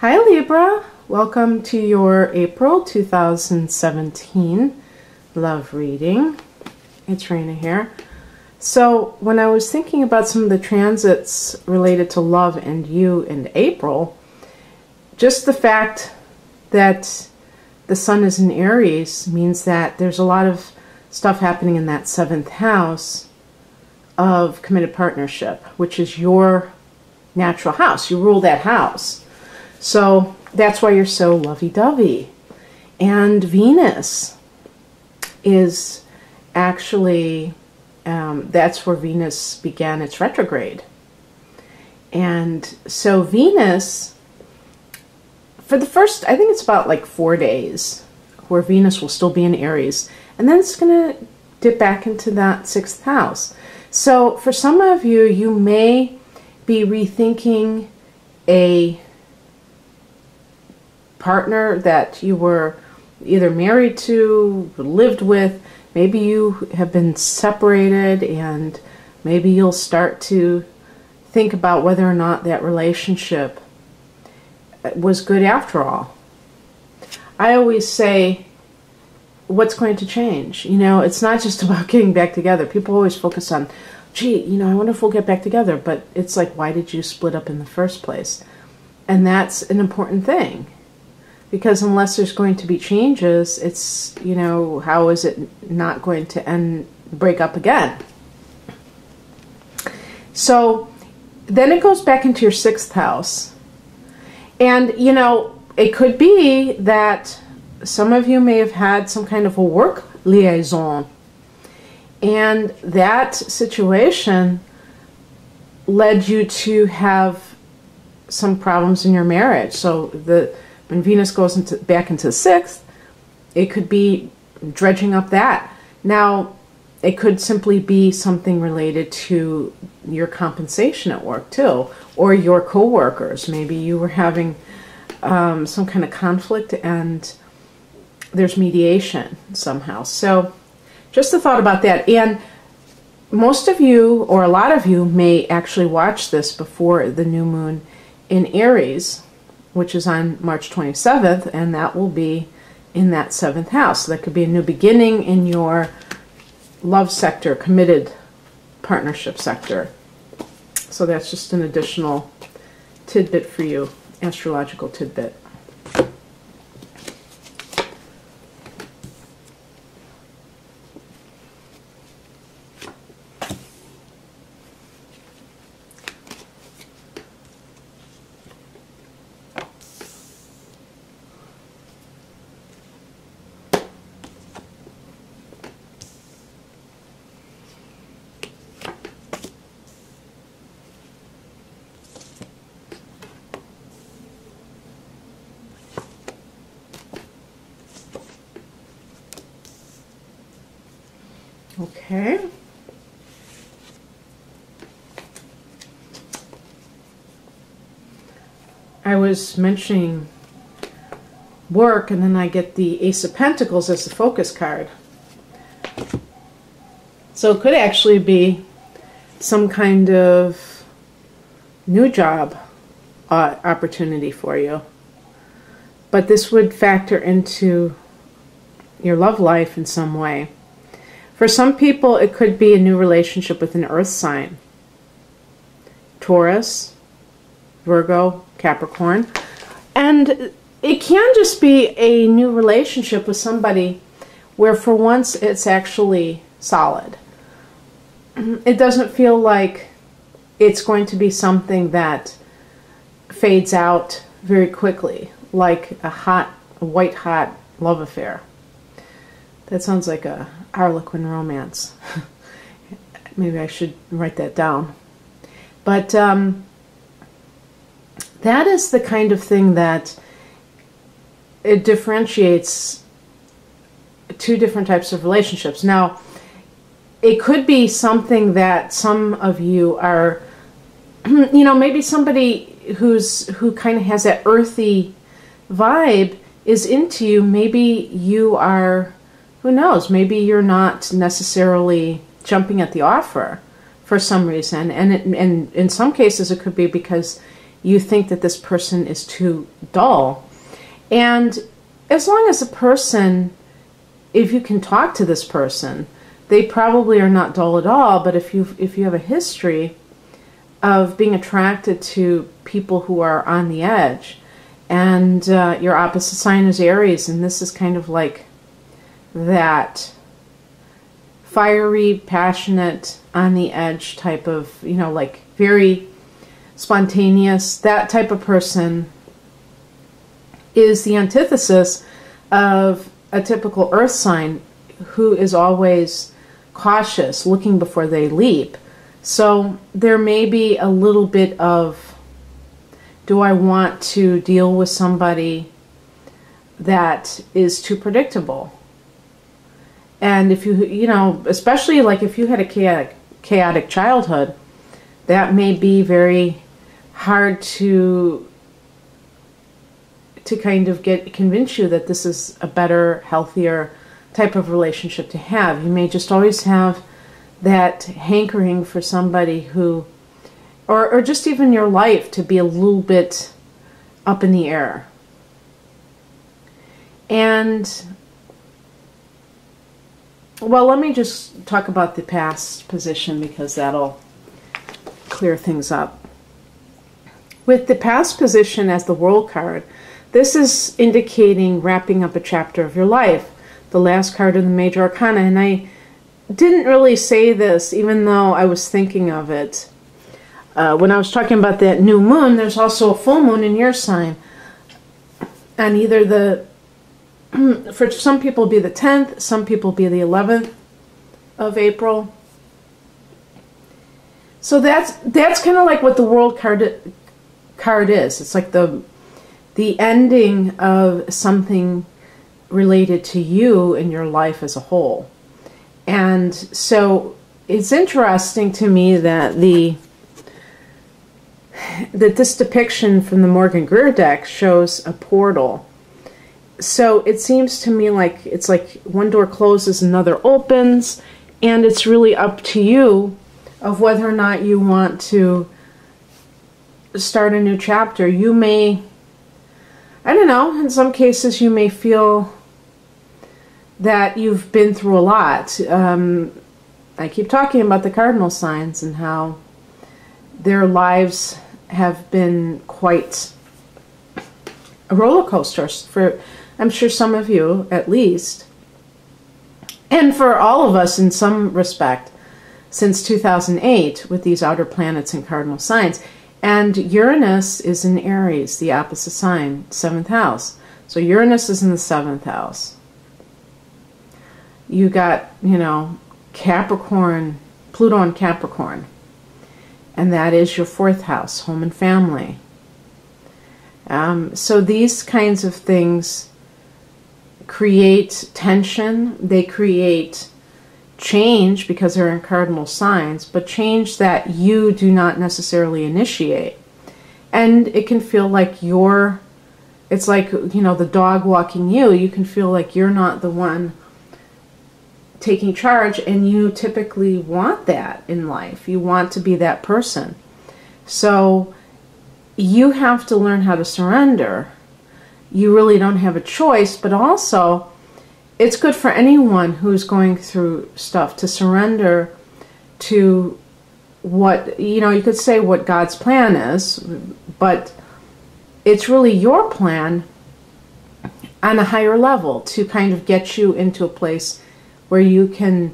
Hi Libra, welcome to your April 2017 love reading. It's Raina here. So when I was thinking about some of the transits related to love and you in April, just the fact that the sun is in Aries means that there's a lot of stuff happening in that 7th house of committed partnership, which is your natural house. You rule that house. So that's why you're so lovey-dovey. And Venus is actually, that's where Venus began its retrograde. And so Venus, for the first, I think it's about like 4 days, where Venus will still be in Aries. And then it's going to dip back into that 6th house. So for some of you, you may be rethinking a partner that you were either married to, lived with. Maybe you have been separated, and maybe you'll start to think about whether or not that relationship was good after all. I always say, what's going to change? You know, it's not just about getting back together. People always focus on, gee, you know, I wonder if we'll get back together. But it's like, why did you split up in the first place? And that's an important thing. Because unless there's going to be changes, it's, you know, how is it not going to break up again? So then it goes back into your 6th house. And, you know, it could be that some of you may have had some kind of a work liaison. And that situation led you to have some problems in your marriage. So when Venus goes back into the 6th, it could be dredging up that. Now, it could simply be something related to your compensation at work too, or your co-workers. Maybe you were having some kind of conflict and there's mediation somehow. So just a thought about that. And most of you, or a lot of you, may actually watch this before the new moon in Aries, which is on March 27th, and that will be in that 7th house. So that could be a new beginning in your love sector, committed partnership sector. So that's just an additional tidbit for you, astrological tidbit. Okay. I was mentioning work, and then I get the Ace of Pentacles as the focus card. So it could actually be some kind of new job opportunity for you. But this would factor into your love life in some way. For some people, it could be a new relationship with an earth sign. Taurus, Virgo, Capricorn. And it can just be a new relationship with somebody where for once it's actually solid. It doesn't feel like it's going to be something that fades out very quickly, like a white hot love affair. That sounds like a Harlequin romance. Maybe I should write that down. But that is the kind of thing that it differentiates two different types of relationships. Now, it could be something that some of you are, you know, maybe somebody who kind of has that earthy vibe is into you. Maybe you are, who knows, maybe you're not necessarily jumping at the offer for some reason. And in some cases it could be because you think that this person is too dull. And as long as a person, if you can talk to this person, they probably are not dull at all. But if you have a history of being attracted to people who are on the edge, and your opposite sign is Aries, and this is kind of like that fiery, passionate, on the edge type of, like very spontaneous, that type of person is the antithesis of a typical earth sign who is always cautious, looking before they leap. So there may be a little bit of, do I want to deal with somebody that is too predictable? And if especially like if you had a chaotic childhood, that may be very hard to kind of convince you that this is a better, healthier type of relationship to have. You may just always have that hankering for somebody who, or just even your life to be a little bit up in the air. And, well, let me just talk about the past position because that'll clear things up. With the past position as the World card, this is indicating wrapping up a chapter of your life, the last card of the Major Arcana. And I didn't really say this, even though I was thinking of it. When I was talking about that new moon, there's also a full moon in your sign. And either for some people be the 10th, some people be the 11th of April. So that's kind of like what the World card is. It's like the ending of something related to you and your life as a whole. And so it's interesting to me that this depiction from the Morgan Greer deck shows a portal. So it seems to me like it's like one door closes, another opens, and it's really up to you of whether or not you want to start a new chapter. You may, I don't know, in some cases you may feel that you've been through a lot. I keep talking about the cardinal signs and how their lives have been quite a roller coaster for, I'm sure, some of you at least, and for all of us in some respect, since 2008 with these outer planets and cardinal signs. And Uranus is in Aries, the opposite sign, 7th house. So Uranus is in the 7th house. You got, Capricorn, Pluto in Capricorn. And that is your 4th house, home and family. So these kinds of things create tension. They create change because they're in cardinal signs, but change that you do not necessarily initiate. And it can feel like it's like, the dog walking you. You can feel like you're not the one taking charge, and you typically want that in life. You want to be that person. So you have to learn how to surrender. You really don't have a choice, but also it's good for anyone who's going through stuff to surrender to what, you could say what God's plan is, but it's really your plan on a higher level to kind of get you into a place where you can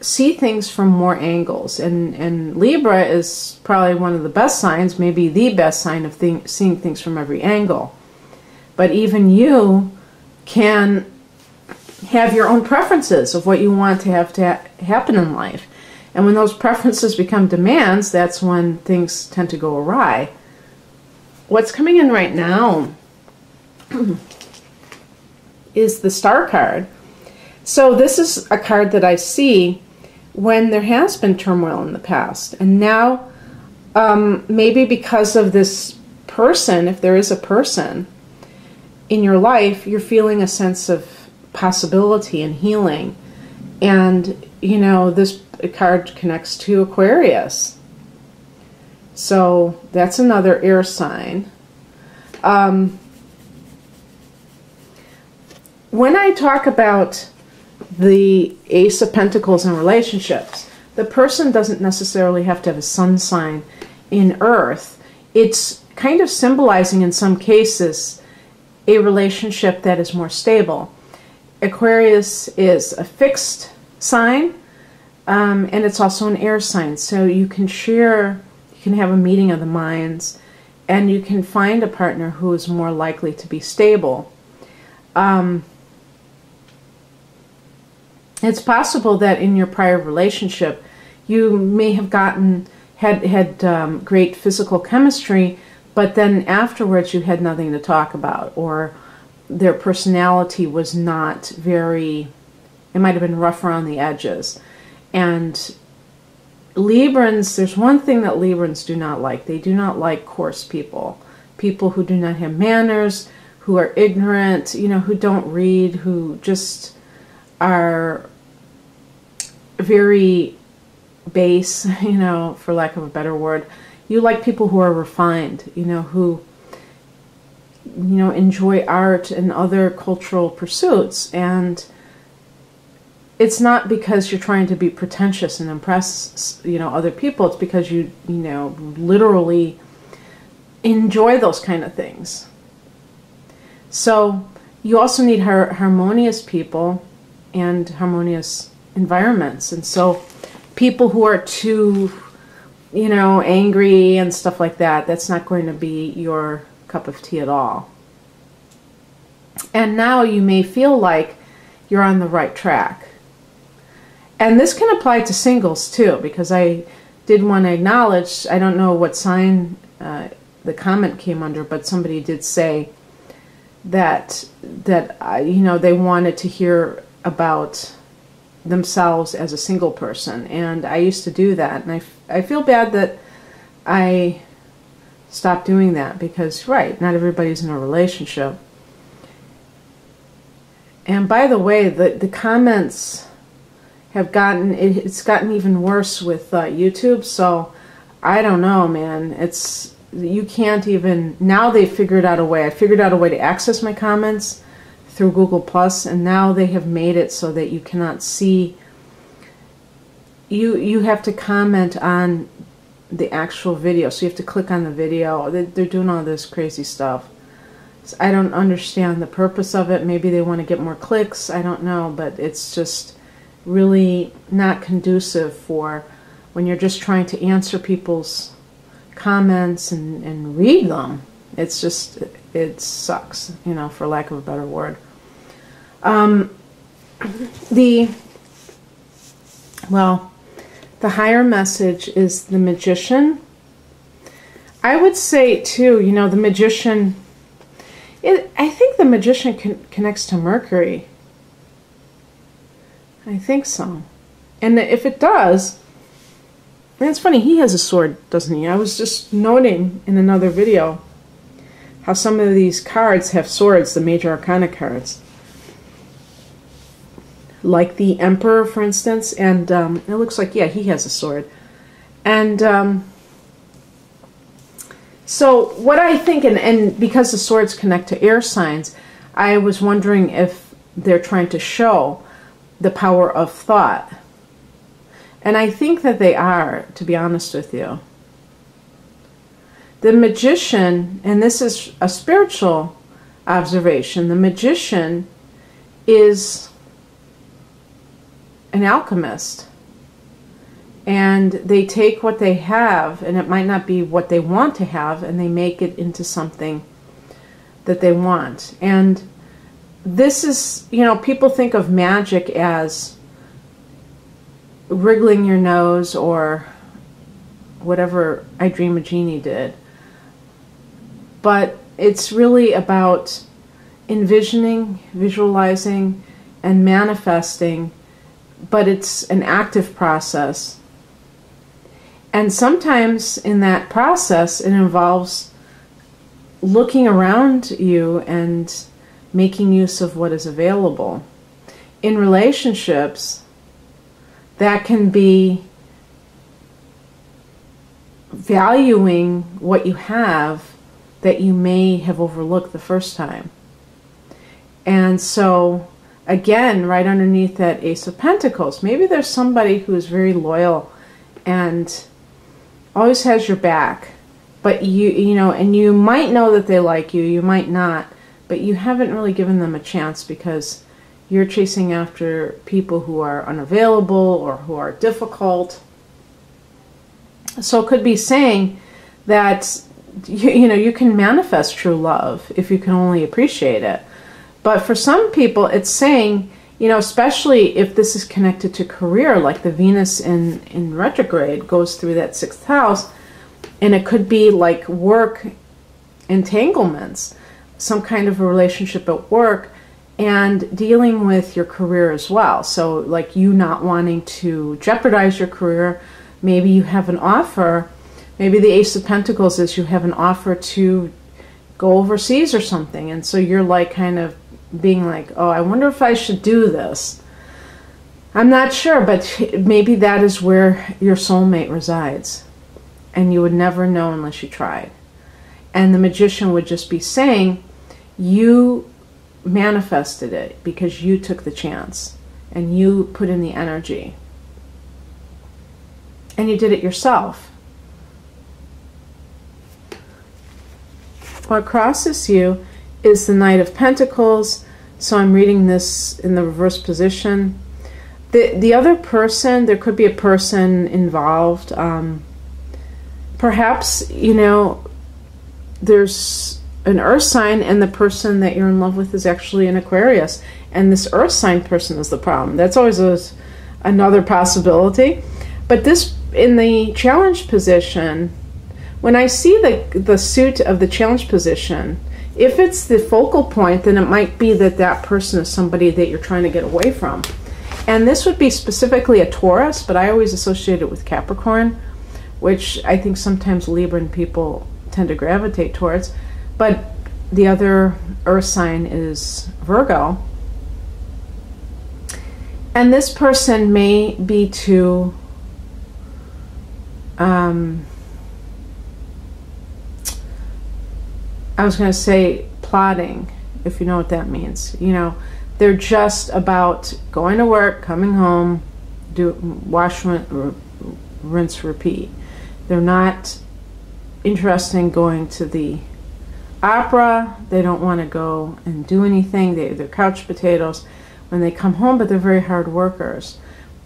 see things from more angles. And Libra is probably one of the best signs, maybe the best sign of seeing things from every angle. But even you can have your own preferences of what you want to have to happen in life. And when those preferences become demands, that's when things tend to go awry. What's coming in right now is the Star card. So this is a card that I see when there has been turmoil in the past. And now, maybe because of this person, if there is a person in your life, you're feeling a sense of possibility and healing. And, this card connects to Aquarius. So that's another air sign. When I talk about the Ace of Pentacles in relationships, the person doesn't necessarily have to have a sun sign in Earth. It's kind of symbolizing in some cases a relationship that is more stable. Aquarius is a fixed sign, and it's also an air sign. So you can share, you can have a meeting of the minds, and you can find a partner who is more likely to be stable. It's possible that in your prior relationship, you may have had great physical chemistry, but then afterwards you had nothing to talk about, or their personality was not very, it might have been rough around the edges. And Librans, there's one thing that Librans do not like. They do not like coarse people. People who do not have manners, who are ignorant, you know, who don't read, who just are very base, you know, for lack of a better word. You like people who are refined, you know, who, you know, enjoy art and other cultural pursuits. And it's not because you're trying to be pretentious and impress, you know, other people. It's because you know, literally enjoy those kind of things. So you also need harmonious people and harmonious environments. And so people who are too, you know, angry and stuff like that, that's not going to be your cup of tea at all. And now you may feel like you're on the right track. And this can apply to singles too, because I did want to acknowledge, I don't know what sign the comment came under, but somebody did say that you know, they wanted to hear about themselves as a single person. And I used to do that, and I feel bad that I stopped doing that, because, right, not everybody's in a relationship. And by the way, the comments have gotten, it's gotten even worse with YouTube, so I don't know, man. It's, you can't even, now they've figured out a way. I figured out a way to access my comments through Google Plus, and now they have made it so that you cannot see, you have to comment on the actual video, so you have to click on the video. They're doing all this crazy stuff. So I don't understand the purpose of it. Maybe they want to get more clicks, I don't know, but it's just really not conducive for when you're just trying to answer people's comments and read them. It's just, it sucks, you know, for lack of a better word. The higher message is the Magician. I would say too, you know, the Magician, I think the Magician connects to Mercury. I think so. And if it does, and it's funny, he has a sword, doesn't he? I was just noting in another video how some of these cards have swords, the major arcana cards. Like the Emperor, for instance, and it looks like, yeah, he has a sword. And so what I think, and because the swords connect to air signs, I was wondering if they're trying to show the power of thought. And I think that they are, to be honest with you. The Magician, and this is a spiritual observation, the Magician is an alchemist. And they take what they have, and it might not be what they want to have, and they make it into something that they want. And this is, you know, people think of magic as wriggling your nose or whatever I Dream a Genie did. But it's really about envisioning, visualizing, and manifesting, but it's an active process. And sometimes in that process, it involves looking around you and making use of what is available. In relationships, that can be valuing what you have that you may have overlooked the first time. And so, again, right underneath that Ace of Pentacles, maybe there's somebody who is very loyal and always has your back. But you know, and you might know that they like you, you might not, but you haven't really given them a chance because you're chasing after people who are unavailable or who are difficult. So it could be saying that, you know, you can manifest true love if you can only appreciate it. But for some people, it's saying, you know, especially if this is connected to career, like the Venus in retrograde goes through that 6th house, and it could be like work entanglements, some kind of a relationship at work, and dealing with your career as well. So like you not wanting to jeopardize your career. Maybe you have an offer. Maybe the Ace of Pentacles is you have an offer to go overseas or something. And so you're like kind of being like, oh, I wonder if I should do this. I'm not sure, but maybe that is where your soulmate resides. And you would never know unless you tried. And the Magician would just be saying, you manifested it because you took the chance and you put in the energy. And you did it yourself. What crosses you is the Knight of Pentacles. So I'm reading this in the reverse position. The other person, there could be a person involved. Perhaps, you know, there's an earth sign and the person that you're in love with is actually an Aquarius. And this earth sign person is the problem. That's always another possibility. But this, in the challenge position, when I see the suit of the challenge position, if it's the focal point, then it might be that that person is somebody that you're trying to get away from. And this would be specifically a Taurus, but I always associate it with Capricorn, which I think sometimes Libran people tend to gravitate towards. But the other earth sign is Virgo. And this person may be to I was going to say plotting, if you know what that means. You know, they're just about going to work, coming home, wash, rinse, repeat. They're not interested in going to the opera. They don't want to go and do anything. They're couch potatoes when they come home, but they're very hard workers.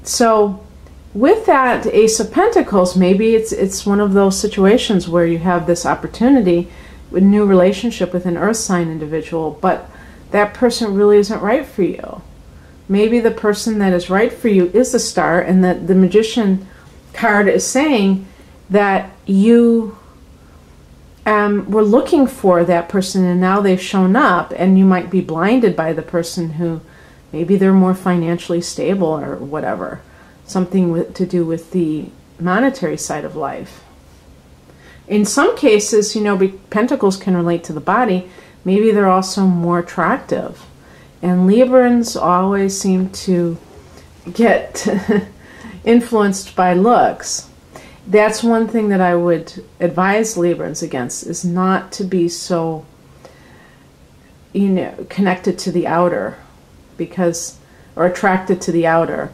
So with that Ace of Pentacles, maybe it's one of those situations where you have this opportunity, a new relationship with an earth sign individual, but that person really isn't right for you. Maybe the person that is right for you is a star, and that the Magician card is saying that you were looking for that person and now they've shown up, and you might be blinded by the person who maybe they're more financially stable or whatever. Something to do with the monetary side of life. In some cases, you know, Pentacles can relate to the body. Maybe they're also more attractive. And Librans always seem to get influenced by looks. That's one thing that I would advise Librans against, is not to be so, you know, connected to the outer, because, or attracted to the outer,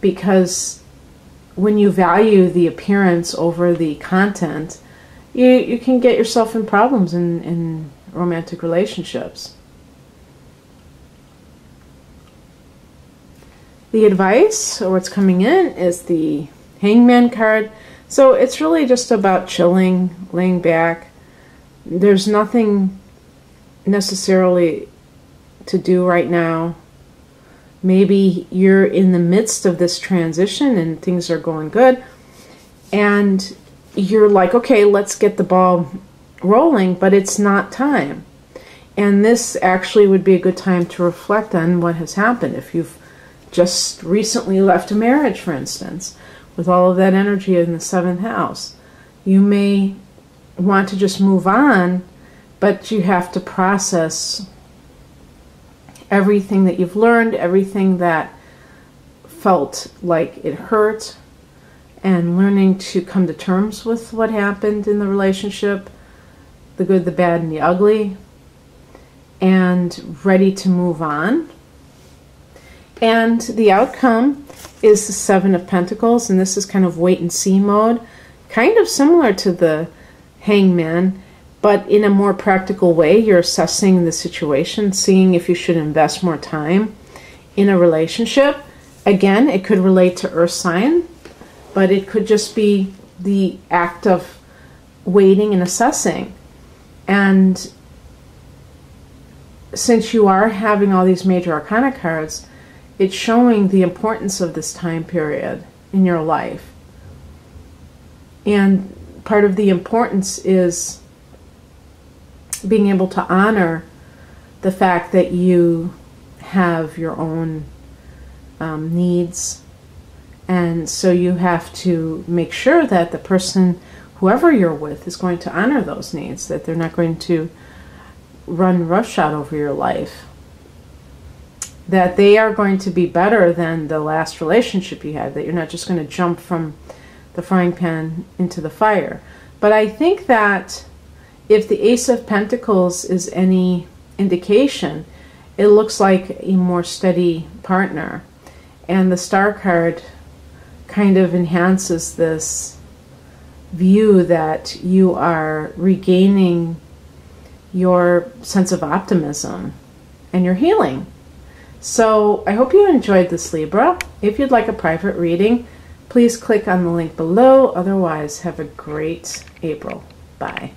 because when you value the appearance over the content, you can get yourself in problems in romantic relationships. The advice, or what's coming in, is the Hangman card. So it's really just about chilling, laying back. There's nothing necessarily to do right now. Maybe you're in the midst of this transition and things are going good, and you're like, okay, let's get the ball rolling, but it's not time. And this actually would be a good time to reflect on what has happened. If you've just recently left a marriage, for instance, with all of that energy in the 7th house, you may want to just move on, but you have to process everything that you've learned, everything that felt like it hurt, and learning to come to terms with what happened in the relationship, the good, the bad, and the ugly, and ready to move on. And the outcome is the Seven of Pentacles, and this is kind of wait and see mode, kind of similar to the Hangman, but in a more practical way. You're assessing the situation, seeing if you should invest more time in a relationship. Again, it could relate to Earth sign, but it could just be the act of waiting and assessing. And since you are having all these major arcana cards, it's showing the importance of this time period in your life. And part of the importance is being able to honor the fact that you have your own needs. And so you have to make sure that the person, whoever you're with, is going to honor those needs, that they're not going to run roughshod over your life, that they are going to be better than the last relationship you had, that you're not just going to jump from the frying pan into the fire. But I think that if the Ace of Pentacles is any indication, it looks like a more steady partner. And the Star card kind of enhances this view that you are regaining your sense of optimism and your healing. So I hope you enjoyed this, Libra. If you'd like a private reading, please click on the link below. Otherwise, have a great April. Bye.